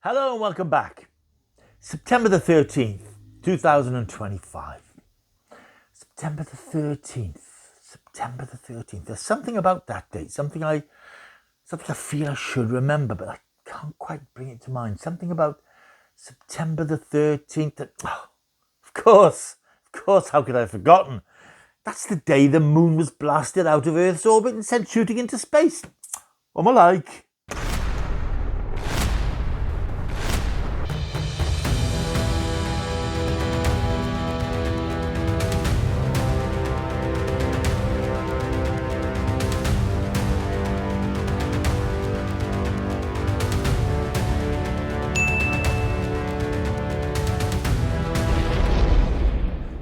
Hello and welcome back. September the 13th, 2025. September the 13th. September the 13th. There's something about that date, something I feel I should remember, but I can't quite bring it to mind. Something about September the 13th. Of course, how could I have forgotten? That's the day the moon was blasted out of Earth's orbit and sent shooting into space. What am I like?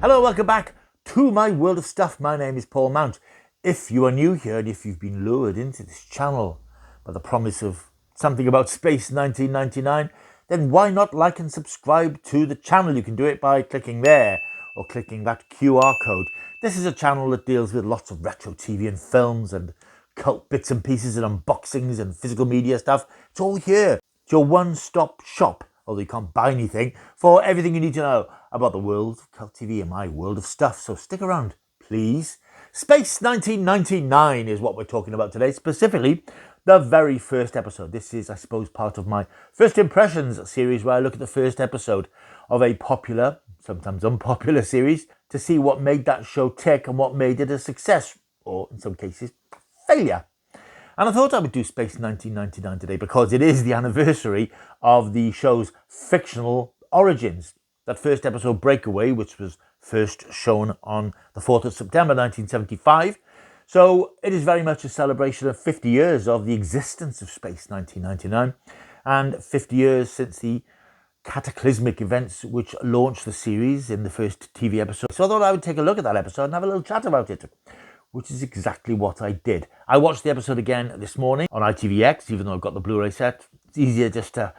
Hello, welcome back to my world of stuff. My name is Paul Mount. If you are new here and if you've been lured into this channel by the promise of something about Space 1999, then why not like and subscribe to the channel? You can do it by clicking there or clicking that QR code. This is a channel that deals with lots of retro TV and films and cult bits and pieces and unboxings and physical media stuff. It's all here. It's your one-stop shop, although you can't buy anything, for everything you need to know about the world of cult TV and my world of stuff. So stick around, please. Space 1999 is what we're talking about today, specifically the very first episode. This is, I suppose, part of my First Impressions series, where I look at the first episode of a popular, sometimes unpopular series to see what made that show tick and what made it a success, or in some cases, failure. And I thought I would do Space 1999 today because it is the anniversary of the show's fictional origins. That first episode, Breakaway, which was first shown on the 4th of September 1975. So it is very much a celebration of 50 years of the existence of Space 1999 and 50 years since the cataclysmic events which launched the series in the first TV episode. So I thought I would take a look at that episode and have a little chat about it, which is exactly what I did. I watched the episode again this morning on ITVX, even though I've got the Blu-ray set. It's easier just to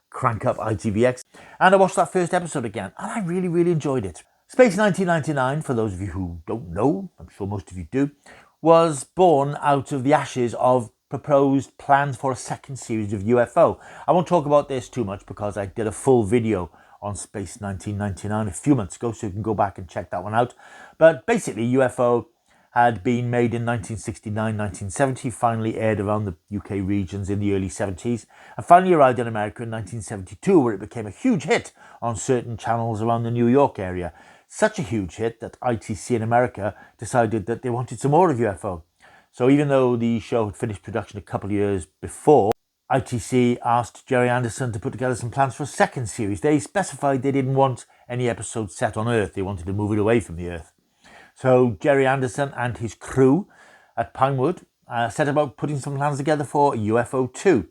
crank up ITVX. And I watched that first episode again, and I really, really enjoyed it. Space 1999, for those of you who don't know, I'm sure most of you do, was born out of the ashes of proposed plans for a second series of UFO. I won't talk about this too much because I did a full video on Space 1999 a few months ago, so you can go back and check that one out. But basically, UFO had been made in 1969-1970, finally aired around the UK regions in the early 70s, and finally arrived in America in 1972, where it became a huge hit on certain channels around the New York area. Such a huge hit that ITC in America decided that they wanted some more of UFO. So even though the show had finished production a couple of years before, ITC asked Gerry to put together some plans for a second series. They specified they didn't want any episodes set on Earth. They wanted to move it away from the Earth. So Gerry and his crew at Pinewood set about putting some plans together for UFO 2.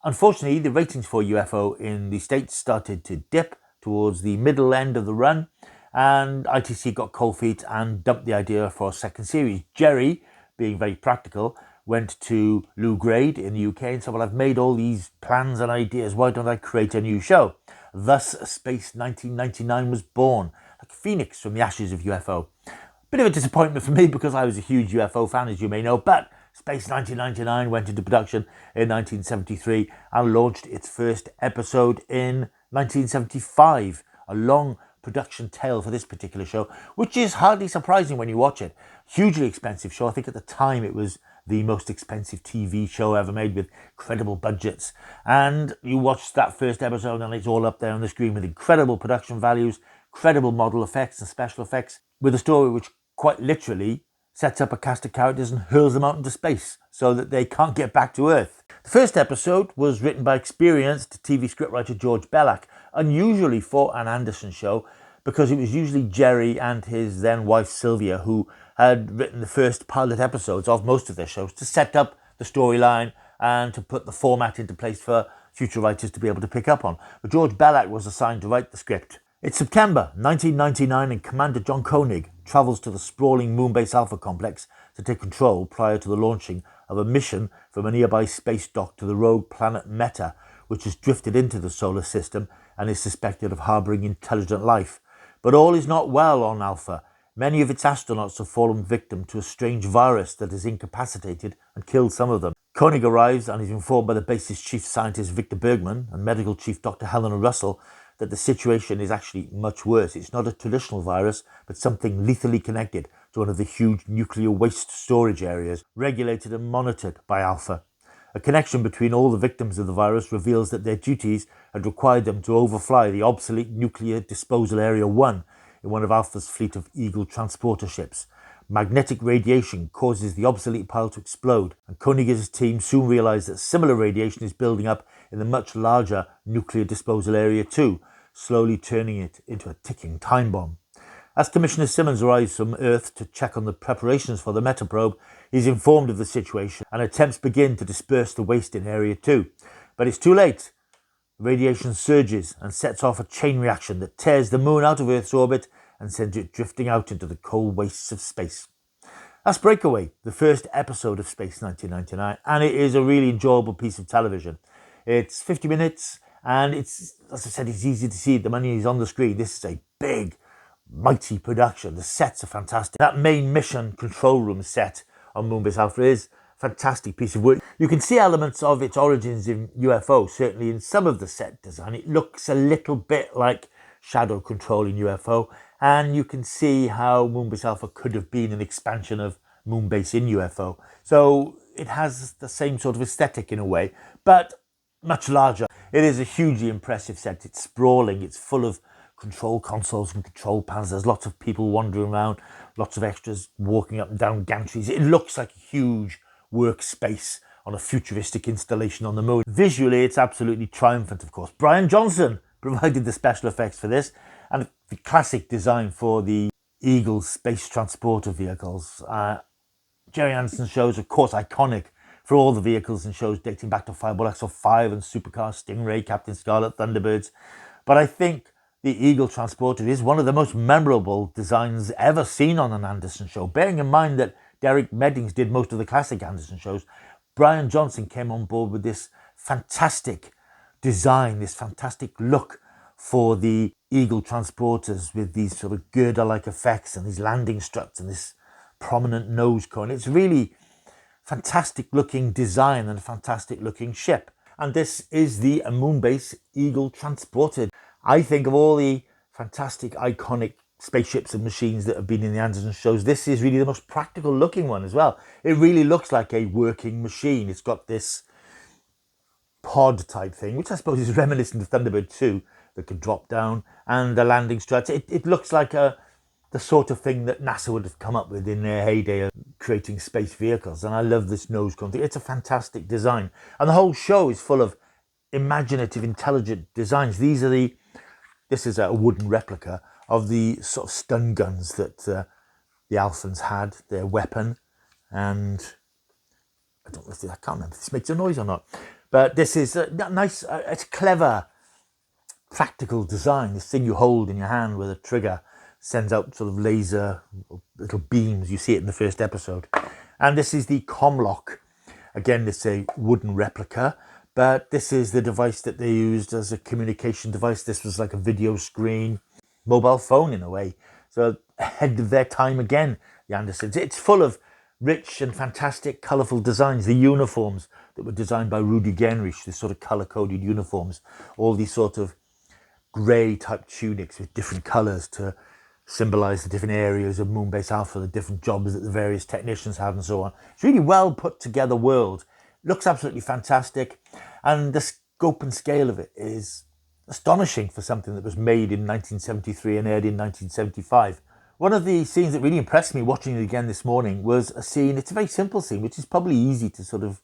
Unfortunately, the ratings for UFO in the States started to dip towards the middle end of the run, and ITC got cold feet and dumped the idea for a second series. Gerry, being very practical, went to Lou Grade in the UK and said, well, I've made all these plans and ideas, why don't I create a new show? Thus, Space 1999 was born, like a phoenix from the ashes of UFO. Bit of a disappointment for me because I was a huge UFO fan, as you may know, but Space 1999 went into production in 1973 and launched its first episode in 1975. A long production tale for this particular show, which is hardly surprising when you watch it. Hugely expensive show. I think at the time it was the most expensive TV show ever made, with incredible budgets. And you watch that first episode and it's all up there on the screen with incredible production values, incredible model effects and special effects, with a story which quite literally sets up a cast of characters and hurls them out into space so that they can't get back to Earth. The first episode was written by experienced TV scriptwriter George Bellack, unusually for an Anderson show, because it was usually Gerry and his then wife Sylvia who had written the first pilot episodes of most of their shows to set up the storyline and to put the format into place for future writers to be able to pick up on. But George Bellack was assigned to write the script. It's September 1999 and Commander John Koenig travels to the sprawling Moonbase Alpha complex to take control prior to the launching of a mission from a nearby space dock to the rogue planet Meta, which has drifted into the solar system and is suspected of harbouring intelligent life. But all is not well on Alpha. Many of its astronauts have fallen victim to a strange virus that has incapacitated and killed some of them. Koenig arrives and is informed by the base's chief scientist Victor Bergman and medical chief Dr. Helena Russell that the situation is actually much worse. It's not a traditional virus, but something lethally connected to one of the huge nuclear waste storage areas regulated and monitored by Alpha. A connection between all the victims of the virus reveals that their duties had required them to overfly the obsolete nuclear disposal area 1 in one of Alpha's fleet of Eagle transporter ships. Magnetic radiation causes the obsolete pile to explode, and Koenig and his team soon realize that similar radiation is building up in the much larger nuclear disposal area 2, slowly turning it into a ticking time bomb. As Commissioner Simmons arrives from Earth to check on the preparations for the metaprobe, he's informed of the situation and attempts begin to disperse the waste in Area 2. But it's too late. Radiation surges and sets off a chain reaction that tears the moon out of Earth's orbit and sends it drifting out into the cold wastes of space. That's Breakaway, the first episode of Space 1999, and it is a really enjoyable piece of television. It's 50 minutes, and it's, as I said, it's easy to see. The money is on the screen. This is a big, mighty production. The sets are fantastic. That main mission control room set on Moonbase Alpha is a fantastic piece of work. You can see elements of its origins in UFO, certainly in some of the set design. It looks a little bit like shadow control in UFO, and you can see how Moonbase Alpha could have been an expansion of Moonbase in UFO. So it has the same sort of aesthetic in a way, but much larger. It is a hugely impressive set. It's sprawling. It's full of control consoles and control panels. There's lots of people wandering around, lots of extras walking up and down gantries. It looks like a huge workspace on a futuristic installation on the moon. Visually, it's absolutely triumphant, of course. Brian Johnson provided the special effects for this, and the classic design for the Eagle space transporter vehicles. Gerry Anderson's shows, of course, iconic for all the vehicles and shows dating back to Fireball XL5 and Supercar, Stingray, Captain Scarlet, Thunderbirds. But I think the Eagle transporter is one of the most memorable designs ever seen on an Anderson show. Bearing in mind that Derek Meddings did most of the classic Anderson shows, Brian Johnson came on board with this fantastic design, this fantastic look for the Eagle transporters with these sort of girder-like effects and these landing struts and this prominent nose cone. It's really fantastic looking design and a fantastic looking ship. And this is the Moonbase Eagle transporter. I think of all the fantastic iconic spaceships and machines that have been in the Anderson shows, this is really the most practical looking one as well. It really looks like a working machine. It's got this pod type thing, which I suppose is reminiscent of Thunderbird 2, that could drop down, and the landing struts. It looks like the sort of thing that NASA would have come up with in their heyday of creating space vehicles. And I love this nose cone. It's a fantastic design. And the whole show is full of imaginative, intelligent designs. This is a wooden replica of the sort of stun guns that the Alphans had, their weapon. And I can't remember if this makes a noise or not. But this is a nice, it's clever, practical design. This thing you hold in your hand with a trigger sends out sort of laser little beams. You see it in the first episode. And this is the Comlock. Again, it's a wooden replica, but this is the device that they used as a communication device. This was like a video screen, mobile phone in a way. So ahead of their time again, the Andersons. It's full of rich and fantastic, colourful designs. The uniforms that were designed by Rudy Genrich, the sort of colour-coded uniforms, all these sort of grey type tunics with different colours to symbolise the different areas of Moonbase Alpha, the different jobs that the various technicians had and so on. It's really well put together world. Looks absolutely fantastic, and the scope and scale of it is astonishing for something that was made in 1973 and aired in 1975. One of the scenes that really impressed me watching it again this morning was a scene, it's a very simple scene, which is probably easy to sort of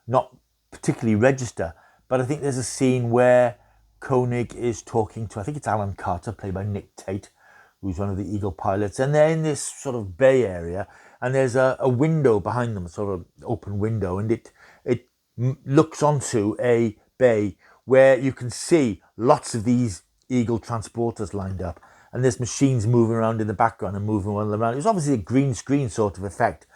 not particularly register, but I think there's a scene where Koenig is talking to, I think it's Alan Carter, played by Nick Tate, who's one of the Eagle pilots, and they're in this sort of bay area, and there's a window behind them, a sort of open window, and it looks onto a bay where you can see lots of these Eagle transporters lined up, and there's machines moving around in the background and moving one around. It was obviously a green screen sort of effect,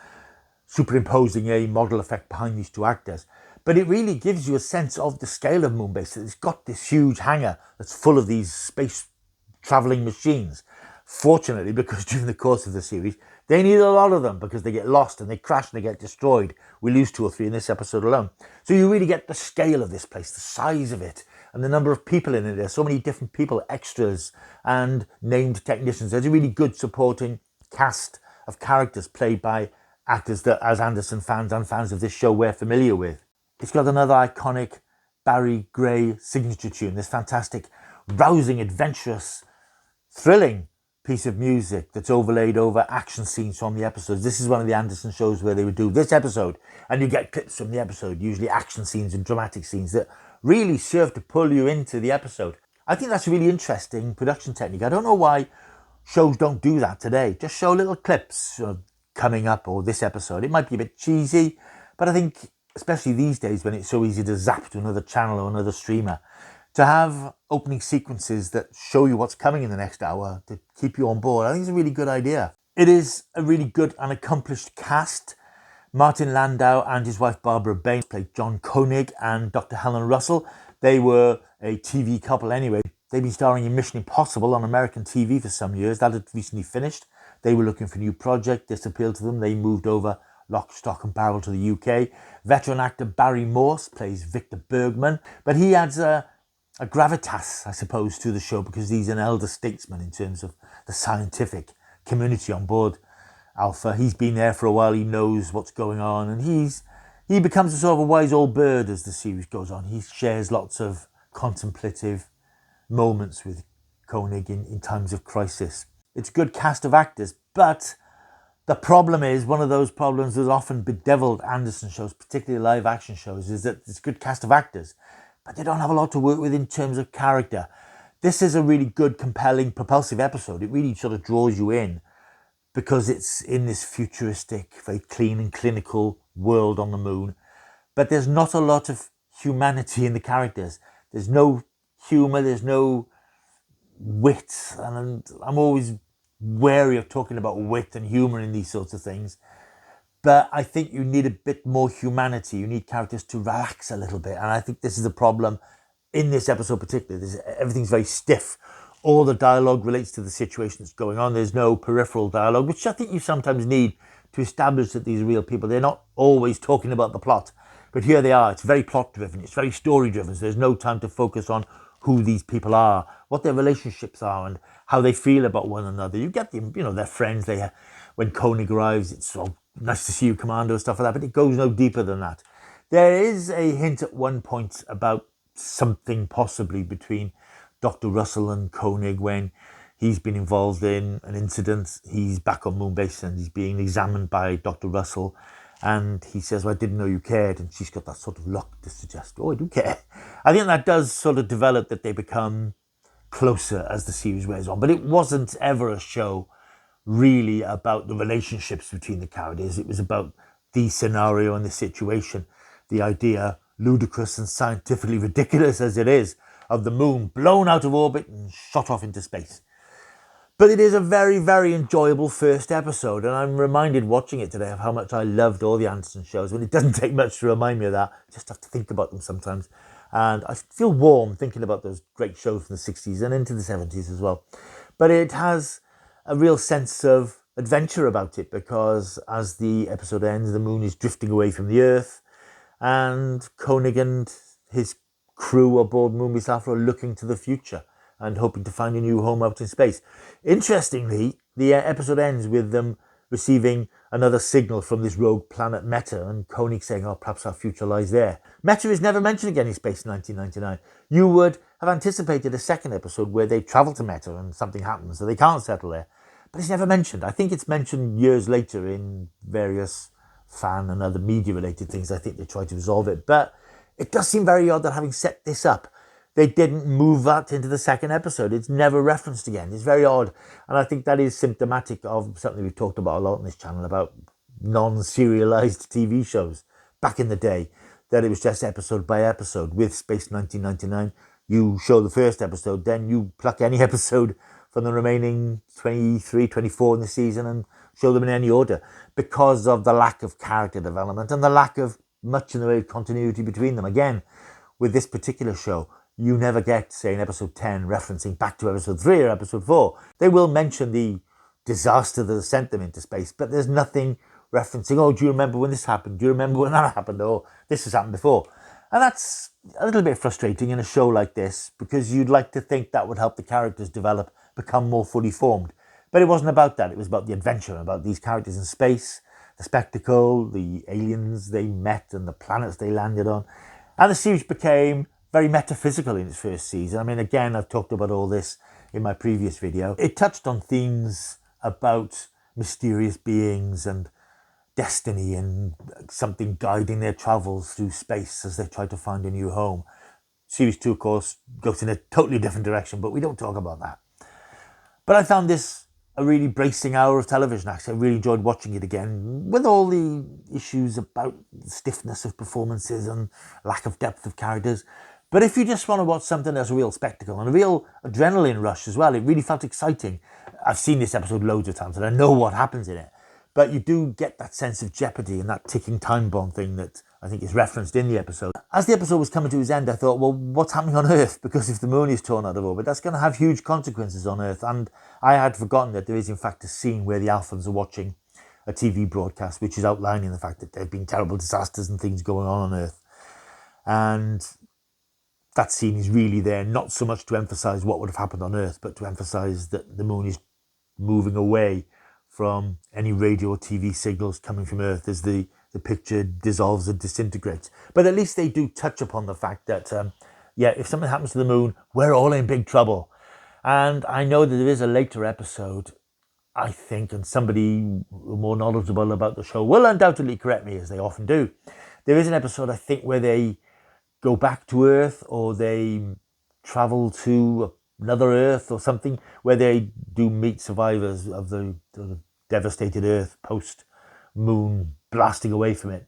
superimposing a model effect behind these two actors. But it really gives you a sense of the scale of Moonbase. It's got this huge hangar that's full of these space travelling machines. Fortunately, because during the course of the series, they need a lot of them because they get lost and they crash and they get destroyed. We lose 2 or 3 in this episode alone. So you really get the scale of this place, the size of it, and the number of people in it. There's so many different people, extras and named technicians. There's a really good supporting cast of characters played by actors that, as Anderson fans and fans of this show, we're familiar with. It's got another iconic Barry Gray signature tune, this fantastic, rousing, adventurous, thrilling piece of music that's overlaid over action scenes from the episodes. This is one of the Anderson shows where they would do this episode and you get clips from the episode, usually action scenes and dramatic scenes that really serve to pull you into the episode. I think that's a really interesting production technique. I don't know why shows don't do that today. Just show little clips coming up or this episode. It might be a bit cheesy, but I think especially these days when it's so easy to zap to another channel or another streamer, to have opening sequences that show you what's coming in the next hour to keep you on board, I think it's a really good idea. It is a really good and accomplished cast. Martin Landau and his wife Barbara Bain played John Koenig and Dr. Helen Russell. They were a TV couple anyway. They've been starring in Mission Impossible on American TV for some years. That had recently finished. They were looking for a new project. This appealed to them. They moved over lock, stock and barrel to the UK. Veteran actor Barry Morse plays Victor Bergman, but he adds a gravitas, I suppose, to the show because he's an elder statesman in terms of the scientific community on board Alpha. He's been there for a while. He knows what's going on, and he becomes a sort of a wise old bird as the series goes on. He shares lots of contemplative moments with Koenig in times of crisis. It's a good cast of actors, but the problem is, one of those problems that often bedeviled Anderson shows, particularly live action shows, is that it's a good cast of actors, but they don't have a lot to work with in terms of character. This is a really good, compelling, propulsive episode. It really sort of draws you in because it's in this futuristic, very clean and clinical world on the moon. But there's not a lot of humanity in the characters. There's no humour, there's no wit. And I'm always wary of talking about wit and humour in these sorts of things. But I think you need a bit more humanity. You need characters to relax a little bit. And I think this is a problem in this episode particularly. Everything's very stiff. All the dialogue relates to the situation that's going on. There's no peripheral dialogue, which I think you sometimes need to establish that these are real people. They're not always talking about the plot. But here they are. It's very plot driven. It's very story driven. So there's no time to focus on who these people are, what their relationships are, and how they feel about one another. You get them, they're friends. When Koenig arrives, it's so nice to see you, Commando, stuff like that, but it goes no deeper than that. There is a hint at one point about something possibly between Dr. Russell and Koenig when he's been involved in an incident. He's back on Moonbase and he's being examined by Dr. Russell. And he says, well, I didn't know you cared. And she's got that sort of look to suggest, oh, I do care. I think that does sort of develop that they become closer as the series wears on. But it wasn't ever a show really about the relationships between the characters. It was about the scenario and the situation. The idea, ludicrous and scientifically ridiculous as it is, of the moon blown out of orbit and shot off into space. But it is a very, very enjoyable first episode, and I'm reminded watching it today of how much I loved all the Anderson shows. When it doesn't take much to remind me of that, I just have to think about them sometimes. And I feel warm thinking about those great shows from the 60s and into the 70s as well. But it has a real sense of adventure about it because as the episode ends, the moon is drifting away from the Earth, and Koenig and his crew aboard Moonbase Alpha are looking to the future and hoping to find a new home out in space. Interestingly, the episode ends with them receiving another signal from this rogue planet Meta, and Koenig saying, oh, perhaps our future lies there. Meta is never mentioned again in Space 1999. You would have anticipated a second episode where they travel to Meta and something happens, so they can't settle there. But it's never mentioned. I think it's mentioned years later in various fan and other media-related things. I think they tried to resolve it. But it does seem very odd that having set this up, they didn't move that into the second episode. It's never referenced again. It's very odd. And I think that is symptomatic of something we've talked about a lot on this channel, about non-serialized TV shows back in the day, that it was just episode by episode. With Space 1999, you show the first episode, then you pluck any episode from the remaining 23, 24 in the season and show them in any order because of the lack of character development and the lack of much in the way of continuity between them. Again, with this particular show, you never get, say, in episode 10, referencing back to episode 3 or episode 4. They will mention the disaster that sent them into space, but there's nothing referencing, oh, do you remember when this happened? Do you remember when that happened? Or this has happened before. And that's a little bit frustrating in a show like this, because you'd like to think that would help the characters develop, become more fully formed. But it wasn't about that. It was about the adventure, about these characters in space, the spectacle, the aliens they met and the planets they landed on. And the series became very metaphysical in its first season. I mean, again, I've talked about all this in my previous video. It touched on themes about mysterious beings and destiny and something guiding their travels through space as they try to find a new home. Series 2, of course, goes in a totally different direction, but we don't talk about that. But I found this a really bracing hour of television, actually. I really enjoyed watching it again, with all the issues about stiffness of performances and lack of depth of characters. But if you just want to watch something that's a real spectacle and a real adrenaline rush as well, it really felt exciting. I've seen this episode loads of times and I know what happens in it. But you do get that sense of jeopardy and that ticking time bomb thing that I think is referenced in the episode. As the episode was coming to its end, I thought, well, what's happening on Earth? Because if the moon is torn out of orbit, that's going to have huge consequences on Earth. And I had forgotten that there is, in fact, a scene where the Alphans are watching a TV broadcast, which is outlining the fact that there have been terrible disasters and things going on Earth. And that scene is really there, not so much to emphasize what would have happened on Earth, but to emphasize that the moon is moving away from any radio or TV signals coming from Earth as the picture dissolves and disintegrates. But at least they do touch upon the fact that, if something happens to the moon, we're all in big trouble. And I know that there is a later episode, I think, and somebody more knowledgeable about the show will undoubtedly correct me, as they often do. There is an episode, I think, where they go back to Earth, or they travel to another Earth or something, where they do meet survivors of the devastated Earth post-moon blasting away from it.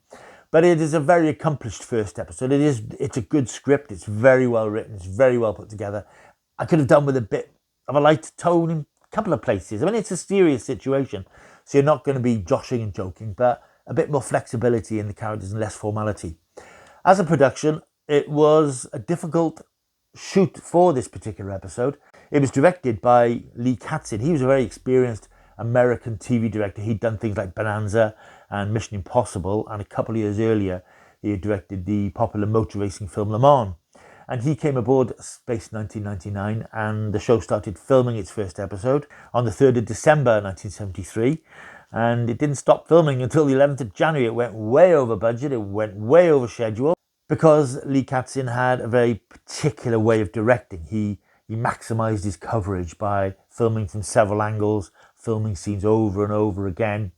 But it is a very accomplished first episode. It's a good script. It's very well written. It's very well put together. I could have done with a bit of a light tone in a couple of places. I mean, it's a serious situation, so you're not going to be joshing and joking, but a bit more flexibility in the characters and less formality. As a production, it was a difficult shoot for this particular episode. It was directed by Lee Katzin. He was a very experienced American TV director. He'd done things like Bonanza and Mission Impossible, and a couple of years earlier he had directed the popular motor racing film Le Mans. And he came aboard Space 1999, and the show started filming its first episode on the 3rd of December 1973, and it didn't stop filming until the 11th of January. It went way over budget, it went way over schedule, because Lee Katzin had a very particular way of directing. He maximised his coverage by filming from several angles, filming scenes over and over again.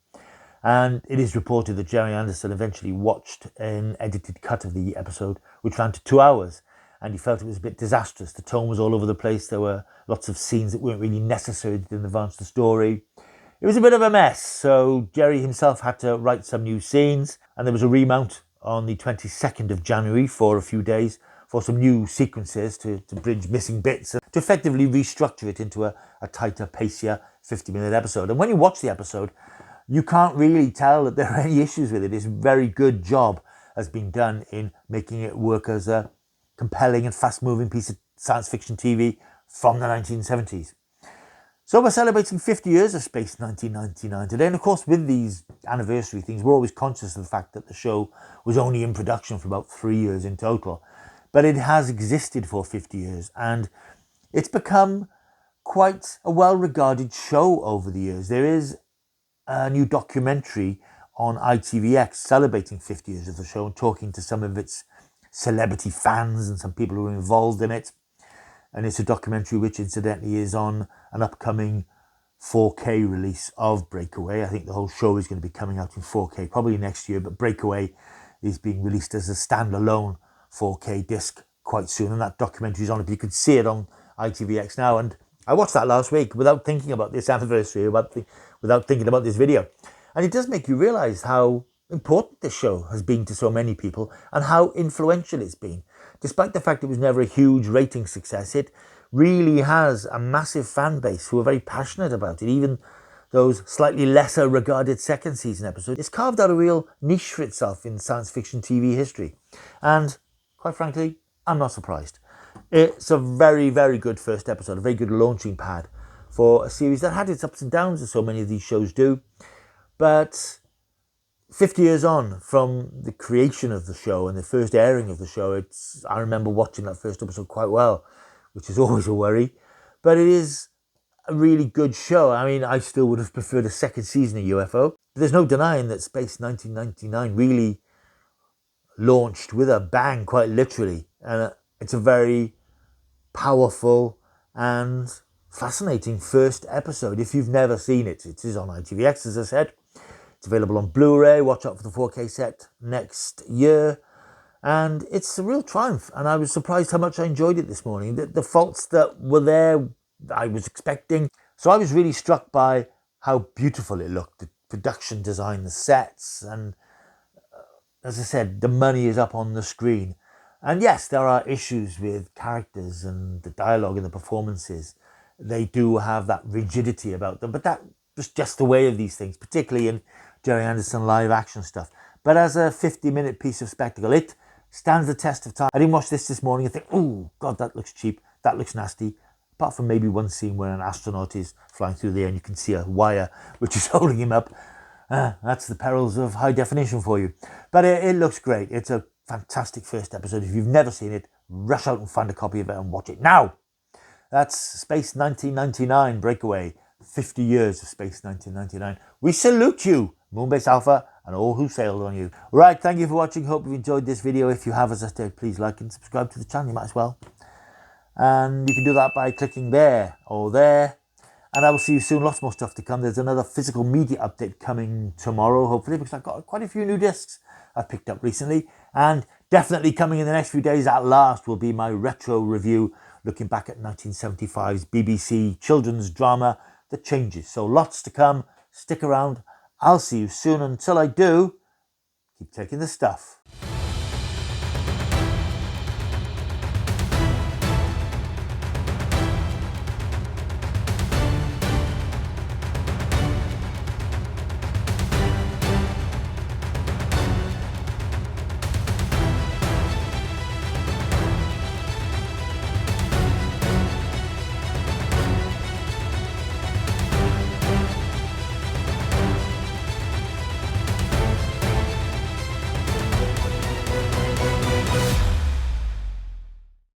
And it is reported that Gerry Anderson eventually watched an edited cut of the episode, which ran to 2 hours, and he felt it was a bit disastrous. The tone was all over the place. There were lots of scenes that weren't really necessary that didn't advance the story. It was a bit of a mess, so Gerry himself had to write some new scenes, and there was a remount on the 22nd of January for a few days for some new sequences to bridge missing bits and to effectively restructure it into a tighter, pacier 50-minute episode. And when you watch the episode, you can't really tell that there are any issues with it. It's a very good job has been done in making it work as a compelling and fast-moving piece of science fiction TV from the 1970s. So we're celebrating 50 years of Space 1999 today. And of course, with these anniversary things, we're always conscious of the fact that the show was only in production for about 3 years in total. But it has existed for 50 years, and it's become quite a well-regarded show over the years. There is a new documentary on ITVX celebrating 50 years of the show and talking to some of its celebrity fans and some people who are involved in it. And it's a documentary which incidentally is on an upcoming 4K release of Breakaway. I think the whole show is going to be coming out in 4K probably next year, but Breakaway is being released as a standalone 4K disc quite soon, and that documentary is on it. You can see it on ITVX now, and I watched that last week without thinking about this anniversary, without thinking about this video. And it does make you realise how important this show has been to so many people and how influential it's been. Despite the fact it was never a huge rating success, it really has a massive fan base who are very passionate about it. Even those slightly lesser regarded second season episodes, it's carved out a real niche for itself in science fiction TV history. And quite frankly, I'm not surprised. It's a very, very good first episode, a very good launching pad for a series that had its ups and downs, as so many of these shows do. But 50 years on from the creation of the show and the first airing of the show, I remember watching that first episode quite well, which is always a worry. But it is a really good show. I mean, I still would have preferred a second season of UFO. But there's no denying that Space 1999 really launched with a bang, quite literally. And it's a very powerful and fascinating first episode. If you've never seen it, it is on ITVX, as I said. It's available on Blu-ray. Watch out for the 4K set next year. And it's a real triumph. And I was surprised how much I enjoyed it this morning. The faults that were there, I was expecting. So I was really struck by how beautiful it looked. The production design, the sets. And as I said, the money is up on the screen. And yes, there are issues with characters and the dialogue and the performances. They do have that rigidity about them. But that was just the way of these things, particularly in Gerry Anderson live action stuff. But as a 50-minute piece of spectacle, it stands the test of time. I didn't watch this morning and think, oh, God, that looks cheap. That looks nasty. Apart from maybe one scene where an astronaut is flying through the air and you can see a wire which is holding him up. That's the perils of high definition for you. But it looks great. It's a fantastic first episode. If you've never seen it, rush out and find a copy of it and watch it now. That's Space 1999 Breakaway. 50 years of Space 1999. We salute you, Moonbase Alpha, and all who sailed on you. Right, thank you for watching. Hope you enjoyed this video. If you have, as I said, please like and subscribe to the channel. You might as well. And you can do that by clicking there or there. And I will see you soon. Lots more stuff to come. There's another physical media update coming tomorrow, hopefully, because I've got quite a few new discs I've picked up recently. And definitely coming in the next few days at last will be my retro review, looking back at 1975's BBC children's drama, The Changes. So lots to come. Stick around. I'll see you soon. Until I do, keep taking the stuff.